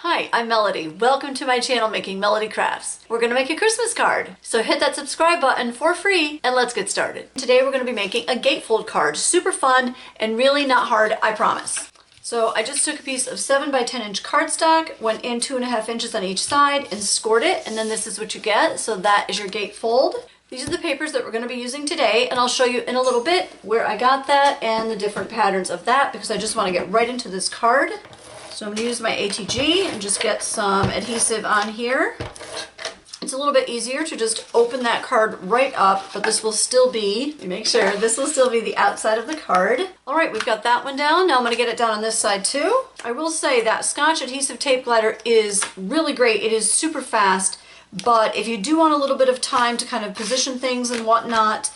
Hi, I'm Melody. Welcome to my channel Making Melody Crafts. We're gonna make a Christmas card. So hit that subscribe button for free and let's get started. Today we're gonna be making a gatefold card. Super fun and really not hard, I promise. So I just took a piece of 7 by 10 inch cardstock, went in 2.5 inches on each side and scored it, and then this is what you get. So that is your gatefold. These are the papers that we're going to be using today, and I'll show you in a little bit where I got that and the different patterns of that because I just want to get right into this card. So I'm going to use my ATG and just get some adhesive on here. It's a little bit easier to just open that card right up, but this will still be, let me make sure, this will still be the outside of the card. All right, we've got that one down. Now I'm going to get it down on this side too. I will say that Scotch adhesive tape glider is really great. It is super fast, but if you do want a little bit of time to kind of position things and whatnot,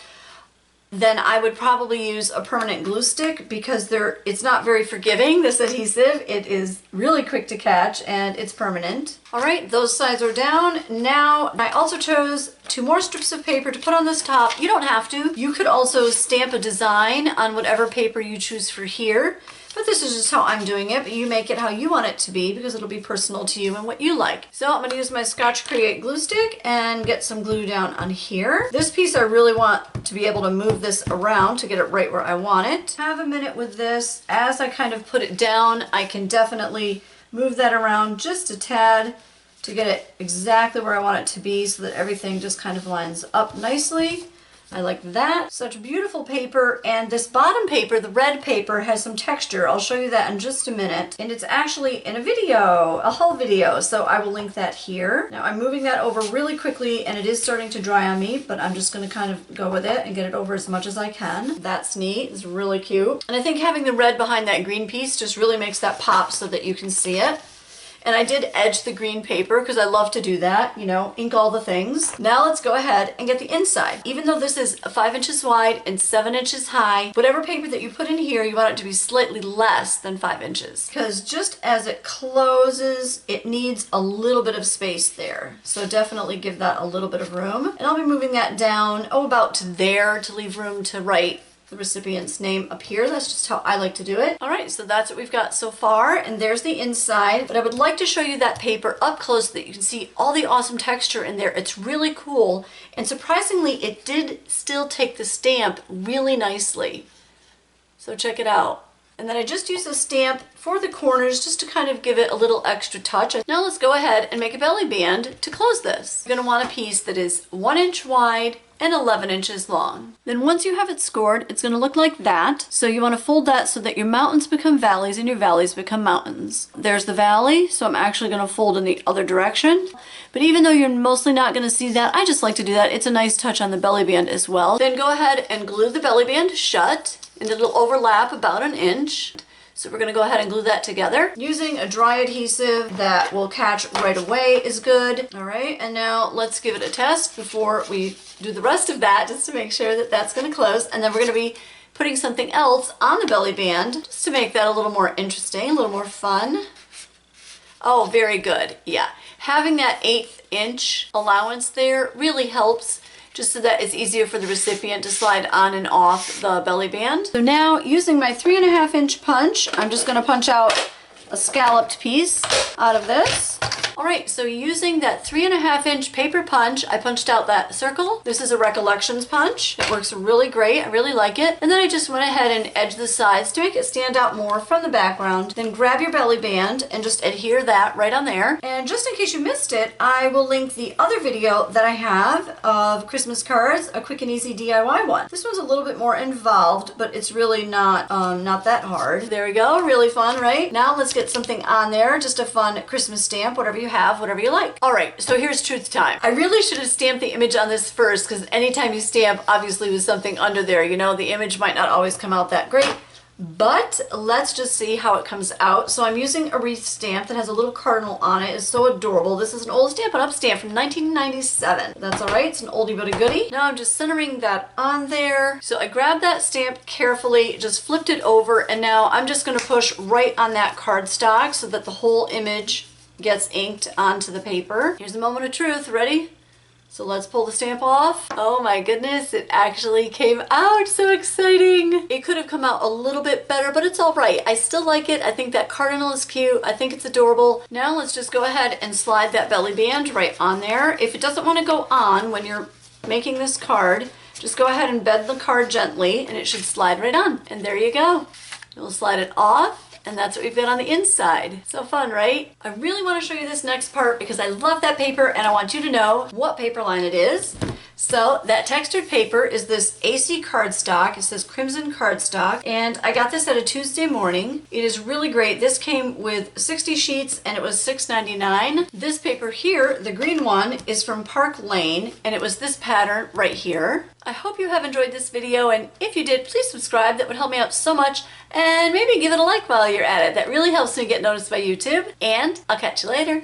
then I would probably use a permanent glue stick because it's not very forgiving, this adhesive. It is really quick to catch and it's permanent. All right, those sides are down. Now, I also chose 2 more strips of paper to put on this top. You don't have to. You could also stamp a design on whatever paper you choose for here. But this is just how I'm doing it, but you make it how you want it to be because it'll be personal to you and what you like. So I'm going to use my Scotch Create glue stick and get some glue down on here. This piece I really want to be able to move this around to get it right where I want it. Have a minute with this. As I kind of put it down, I can definitely move that around just a tad to get it exactly where I want it to be so that everything just kind of lines up nicely. I like that. Such beautiful paper, and this bottom paper, the red paper, has some texture. I'll show you that in just a minute. And it's actually in a video, a haul video, so I will link that here. Now I'm moving that over really quickly and it is starting to dry on me, but I'm just gonna kind of go with it and get it over as much as I can. That's neat, it's really cute. And I think having the red behind that green piece just really makes that pop so that you can see it. And I did edge the green paper because I love to do that, you know, ink all the things. Now let's go ahead and get the inside. Even though this is 5 inches wide and 7 inches high, whatever paper that you put in here, you want it to be slightly less than 5 inches. Because just as it closes, it needs a little bit of space there. So definitely give that a little bit of room. And I'll be moving that down, about to there to leave room to write the recipient's name up here. That's just how I like to do it. All right, so that's what we've got so far, and there's the inside. But I would like to show you that paper up close so that you can see all the awesome texture in there. It's really cool, and surprisingly, it did still take the stamp really nicely. So check it out. And then I just used a stamp for the corners just to kind of give it a little extra touch. Now let's go ahead and make a belly band to close this. You're gonna want a piece that is 1 inch wide and 11 inches long. Then once you have it scored, it's gonna look like that. So you wanna fold that so that your mountains become valleys and your valleys become mountains. There's the valley, so I'm actually gonna fold in the other direction. But even though you're mostly not gonna see that, I just like to do that. It's a nice touch on the belly band as well. Then go ahead and glue the belly band shut, and it'll overlap about 1 inch. So we're gonna go ahead and glue that together. Using a dry adhesive that will catch right away is good. All right, and now let's give it a test before we do the rest of that, just to make sure that that's gonna close. And then we're gonna be putting something else on the belly band just to make that a little more interesting, a little more fun. Oh, very good, yeah. Having that 1/8 inch allowance there really helps, just so that it's easier for the recipient to slide on and off the belly band. So now, using my 3.5 inch punch, I'm just gonna punch out a scalloped piece out of this. All right, so using that 3.5 inch paper punch, I punched out that circle. This is a Recollections punch. It works really great, I really like it. And then I just went ahead and edged the sides to make it stand out more from the background. Then grab your belly band and just adhere that right on there. And just in case you missed it, I will link the other video that I have of Christmas cards, a quick and easy DIY one. This one's a little bit more involved, but it's really not that hard. There we go, really fun, right? Now let's get something on there, just a fun Christmas stamp, whatever you have, whatever you like. All right, so here's truth time. I really should have stamped the image on this first because anytime you stamp, obviously with something under there, you know, the image might not always come out that great. But let's just see how it comes out. So I'm using a wreath stamp that has a little cardinal on it. It's so adorable. This is an old Stampin' Up! Stamp from 1997. That's all right, it's an oldie but a goodie. Now I'm just centering that on there. So I grabbed that stamp carefully, just flipped it over, and now I'm just gonna push right on that cardstock so that the whole image gets inked onto the paper. Here's the moment of truth, ready? So let's pull the stamp off. Oh my goodness, it actually came out. So exciting. It could have come out a little bit better, but it's all right. I still like it. I think that cardinal is cute. I think it's adorable. Now let's just go ahead and slide that belly band right on there. If it doesn't want to go on when you're making this card, just go ahead and bend the card gently and it should slide right on. And there you go. You'll slide it off. And that's what we've got on the inside. So fun, right? I really want to show you this next part because I love that paper and I want you to know what paper line it is. So that textured paper is this AC cardstock. It says Crimson cardstock. And I got this at a Tuesday morning. It is really great. This came with 60 sheets and it was $6.99. This paper here, the green one, is from Park Lane and it was this pattern right here. I hope you have enjoyed this video, and if you did, please subscribe. That would help me out so much, and maybe give it a like while you're at it. That really helps me get noticed by YouTube, and I'll catch you later.